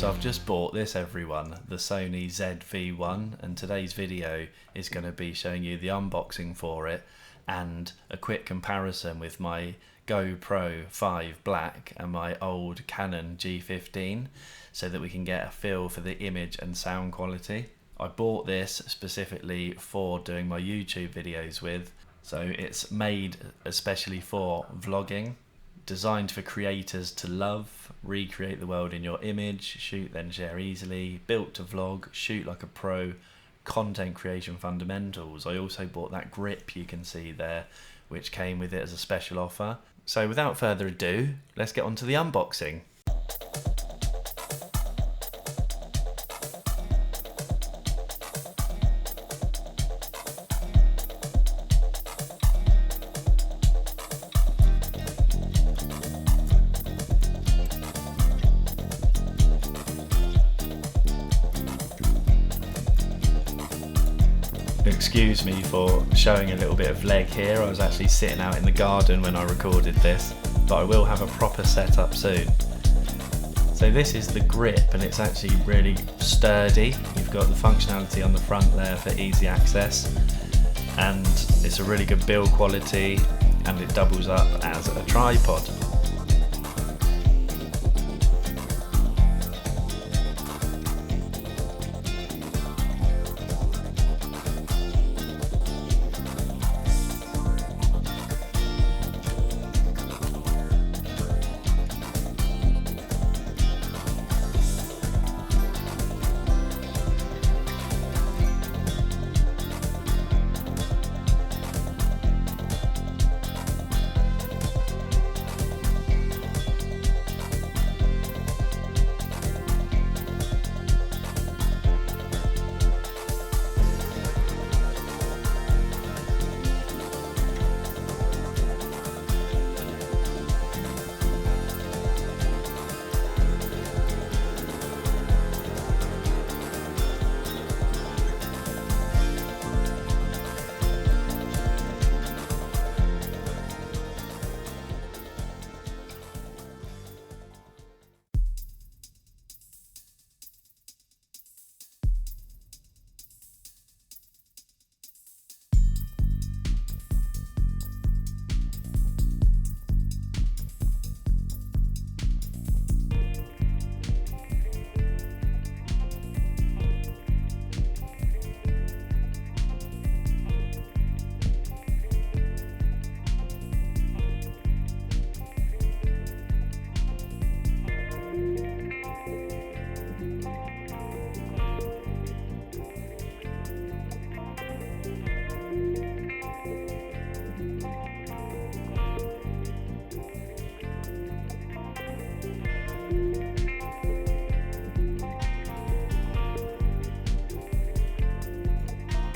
So I've just bought this, everyone, the Sony ZV-1, and today's video is going to be showing you the unboxing for it and a quick comparison with my GoPro 5 Black and my old Canon G15 so that we can get a feel for the image and sound quality. I bought this specifically for doing my YouTube videos with, so it's made especially for vlogging. Designed for creators to love, recreate the world in your image, shoot then share easily, built to vlog, shoot like a pro, content creation fundamentals. I also bought that grip you can see there, which came with it as a special offer. So without further ado, let's get on to the unboxing. Excuse me for showing a little bit of leg here. I was actually sitting out in the garden when I recorded this, but I will have a proper setup soon. So this is the grip, and it's actually really sturdy. You've got the functionality on the front there for easy access, and it's a really good build quality, and it doubles up as a tripod.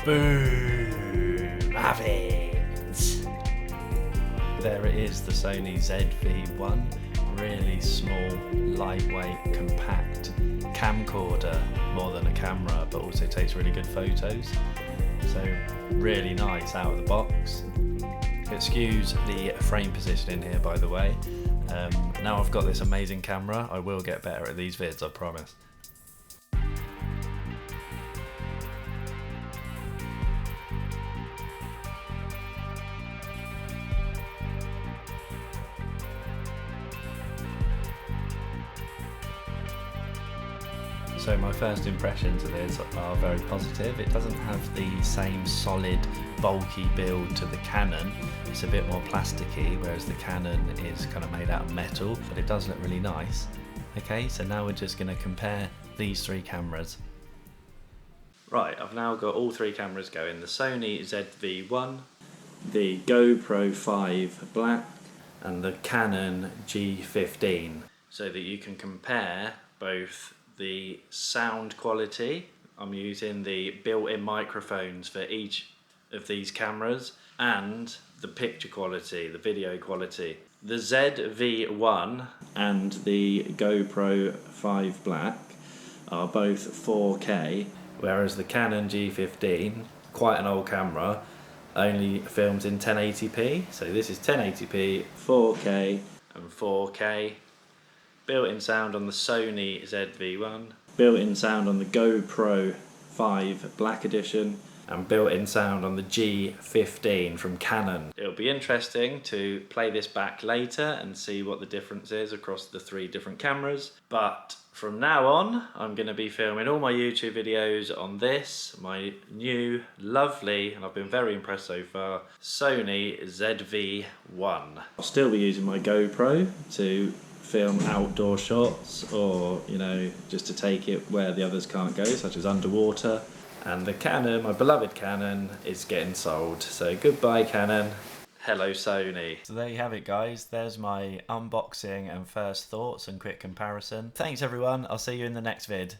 Boom! Have it! There it is, the Sony ZV-1. Really small, lightweight, compact camcorder, more than a camera, but also takes really good photos. So really nice out of the box. Excuse the frame position in here, by the way. Now I've got this amazing camera, I will get better at these vids, I promise. So my first impressions of this are very positive. It doesn't have the same solid, bulky build to the Canon. It's a bit more plasticky, whereas the Canon is kind of made out of metal, but it does look really nice. Okay, so now we're just going to compare these three cameras. Right, I've now got all three cameras going. The Sony ZV-1, the GoPro 5 Black, and the Canon G15, so that you can compare both the sound quality. I'm using the built-in microphones for each of these cameras, and the picture quality, the video quality. The ZV-1 and the GoPro 5 Black are both 4K, whereas the Canon G15, quite an old camera, only films in 1080p. So this is 1080p, 4K and 4K. built-in sound on the Sony ZV-1, built-in sound on the GoPro 5 Black Edition, and built-in sound on the G15 from Canon. It'll be interesting to play this back later and see what the difference is across the 3 different cameras, but from now on I'm going to be filming all my YouTube videos on this, my new, lovely, and I've been very impressed so far, Sony ZV-1. I'll still be using my GoPro to film outdoor shots, or, you know, just to take it where the others can't go, such as underwater. And the Canon, my beloved Canon, is getting sold. So goodbye Canon, hello Sony. So there you have it guys, there's my unboxing and first thoughts and quick comparison. Thanks everyone, I'll see you in the next vid.